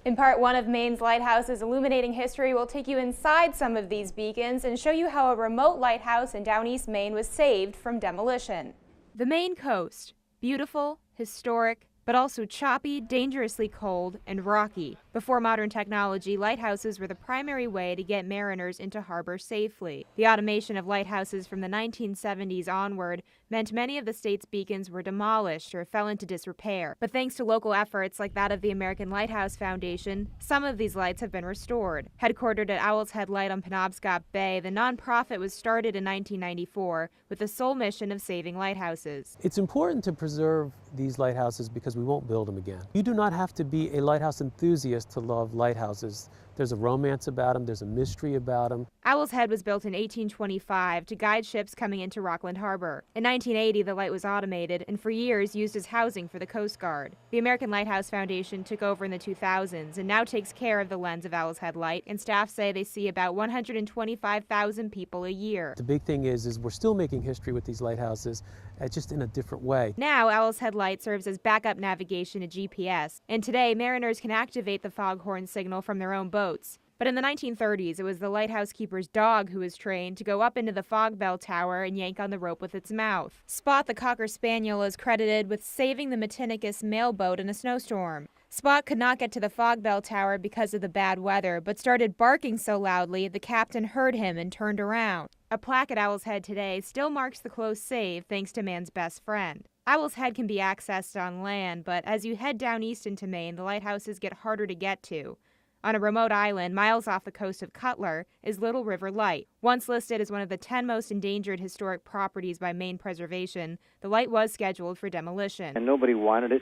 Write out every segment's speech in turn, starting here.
In part one of Maine's Lighthouses Illuminating History, we'll take you inside some of these beacons and show you how a remote lighthouse in down East Maine was saved from demolition. The Maine coast, beautiful, historic, but also choppy, dangerously cold, and rocky. Before modern technology, lighthouses were the primary way to get mariners into harbor safely. The automation of lighthouses from the 1970s onward meant many of the state's beacons were demolished or fell into disrepair. But thanks to local efforts like that of the American Lighthouse Foundation, some of these lights have been restored. Headquartered at Owl's Head Light on Penobscot Bay, the nonprofit was started in 1994 with the sole mission of saving lighthouses. It's important to preserve these lighthouses because we won't build them again. You do not have to be a lighthouse enthusiast to love lighthouses. There's a romance about them, there's a mystery about them. Owl's Head was built in 1825 to guide ships coming into Rockland Harbor. In 1980, the light was automated and for years used as housing for the Coast Guard. The American Lighthouse Foundation took over in the 2000s and now takes care of the lens of Owl's Head Light, and staff say they see about 125,000 people a year. The big thing is we're still making history with these lighthouses, just in a different way. Now, Owl's Head Light serves as backup navigation to GPS, and today mariners can activate the foghorn signal from their own boats. But in the 1930s, it was the lighthouse keeper's dog who was trained to go up into the fog bell tower and yank on the rope with its mouth. Spot the Cocker Spaniel is credited with saving the Matinicus mail boat in a snowstorm. Spot could not get to the fog bell tower because of the bad weather, but started barking so loudly the captain heard him and turned around. A plaque at Owl's Head today still marks the close save thanks to man's best friend. Owl's Head can be accessed on land, but as you head down east into Maine, the lighthouses get harder to get to. On a remote island, miles off the coast of Cutler, is Little River Light. Once listed as one of the 10 most endangered historic properties by Maine Preservation, the light was scheduled for demolition. And nobody wanted it.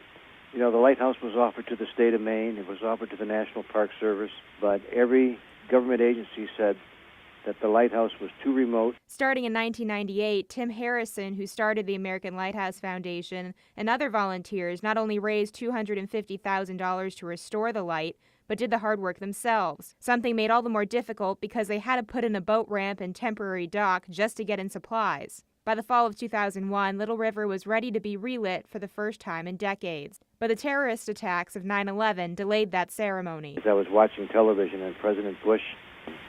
You know, the lighthouse was offered to the state of Maine, it was offered to the National Park Service, but every government agency said that the lighthouse was too remote. Starting in 1998, Tim Harrison, who started the American Lighthouse Foundation, and other volunteers not only raised $250,000 to restore the light, but did the hard work themselves. Something made all the more difficult because they had to put in a boat ramp and temporary dock just to get in supplies. By the fall of 2001, Little River was ready to be relit for the first time in decades. But the terrorist attacks of 9/11 delayed that ceremony. As I was watching television and President Bush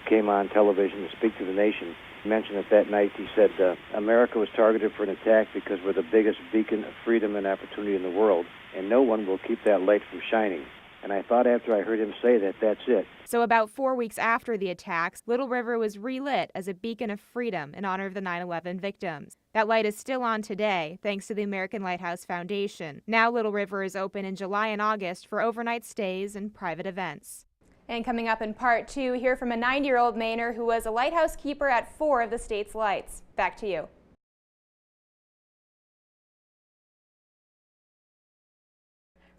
came on television to speak to the nation, he mentioned that night, he said, America was targeted for an attack because we're the biggest beacon of freedom and opportunity in the world, and no one will keep that light from shining. And I thought after I heard him say that, that's it. So about 4 weeks after the attacks, Little River was relit as a beacon of freedom in honor of the 9/11 victims. That light is still on today, thanks to the American Lighthouse Foundation. Now Little River is open in July and August for overnight stays and private events. And coming up in part 2, hear from a 90-year-old Mainer who was a lighthouse keeper at 4 of the state's lights. Back to you.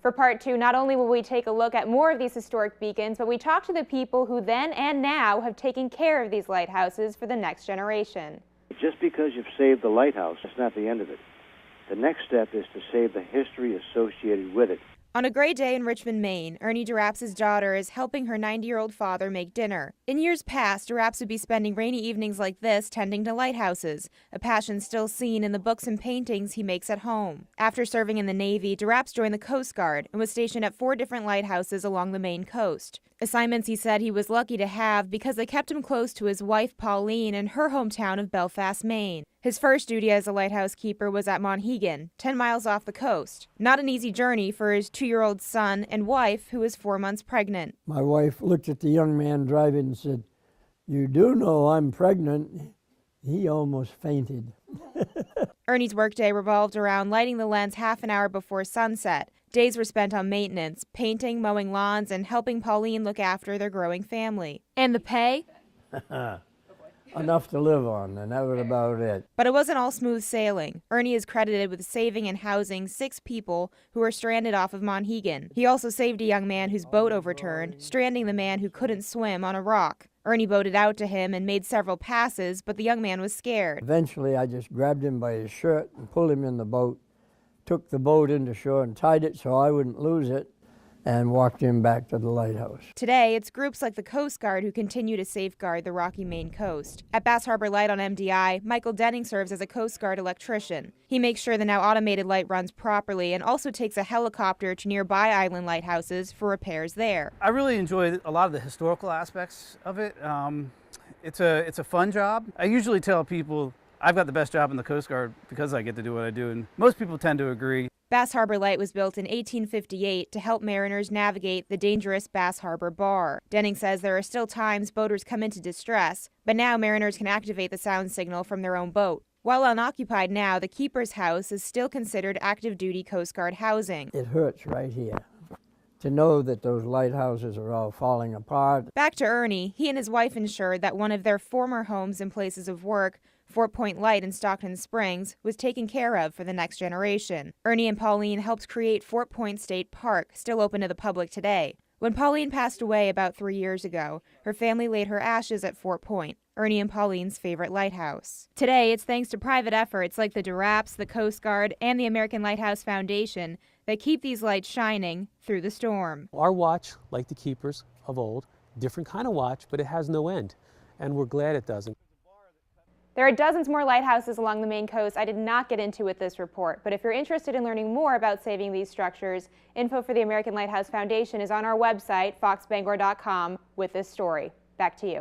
For part 2, not only will we take a look at more of these historic beacons, but we talk to the people who then and now have taken care of these lighthouses for the next generation. Just because you've saved the lighthouse, that's not the end of it. The next step is to save the history associated with it. On a gray day in Richmond, Maine, Ernie DeRaps's daughter is helping her 90-year-old father make dinner. In years past, DeRaps would be spending rainy evenings like this tending to lighthouses, a passion still seen in the books and paintings he makes at home. After serving in the Navy, DeRaps joined the Coast Guard and was stationed at 4 different lighthouses along the Maine coast. Assignments he said he was lucky to have because they kept him close to his wife, Pauline, and her hometown of Belfast, Maine. His first duty as a lighthouse keeper was at Monhegan, 10 miles off the coast. Not an easy journey for his 2-year-old son and wife, who was 4 months pregnant. My wife looked at the young man driving and said, "You do know I'm pregnant." He almost fainted. Ernie's workday revolved around lighting the lens half an hour before sunset. Days were spent on maintenance, painting, mowing lawns, and helping Pauline look after their growing family. And the pay? Enough to live on, and that was about it. But it wasn't all smooth sailing. Ernie is credited with saving and housing 6 people who were stranded off of Monhegan. He also saved a young man whose boat overturned, stranding the man who couldn't swim on a rock. Ernie boated out to him and made several passes, but the young man was scared. Eventually, I just grabbed him by his shirt and pulled him in the boat, took the boat into shore and tied it so I wouldn't lose it, and walked him back to the lighthouse. Today, it's groups like the Coast Guard who continue to safeguard the Rocky Maine coast. At Bass Harbor Light on MDI, Michael Denning serves as a Coast Guard electrician. He makes sure the now automated light runs properly and also takes a helicopter to nearby island lighthouses for repairs there. I really enjoy a lot of the historical aspects of it. It's a fun job. I usually tell people I've got the best job in the Coast Guard because I get to do what I do, and most people tend to agree. Bass Harbor Light was built in 1858 to help mariners navigate the dangerous Bass Harbor Bar. Denning says there are still times boaters come into distress, but now mariners can activate the sound signal from their own boat. While unoccupied now, the keeper's house is still considered active-duty Coast Guard housing. It hurts right here to know that those lighthouses are all falling apart. Back to Ernie, he and his wife ensured that one of their former homes and places of work, Fort Point Light in Stockton Springs, was taken care of for the next generation. Ernie and Pauline helped create Fort Point State Park, still open to the public today. When Pauline passed away about 3 years ago, her family laid her ashes at Fort Point, Ernie and Pauline's favorite lighthouse. Today, it's thanks to private efforts like the DeRaps, the Coast Guard, and the American Lighthouse Foundation that keep these lights shining through the storm. Our watch, like the keepers of old, different kind of watch, but it has no end, and we're glad it doesn't. There are dozens more lighthouses along the Maine coast I did not get into with this report, but if you're interested in learning more about saving these structures, info for the American Lighthouse Foundation is on our website, foxbangor.com, with this story. Back to you.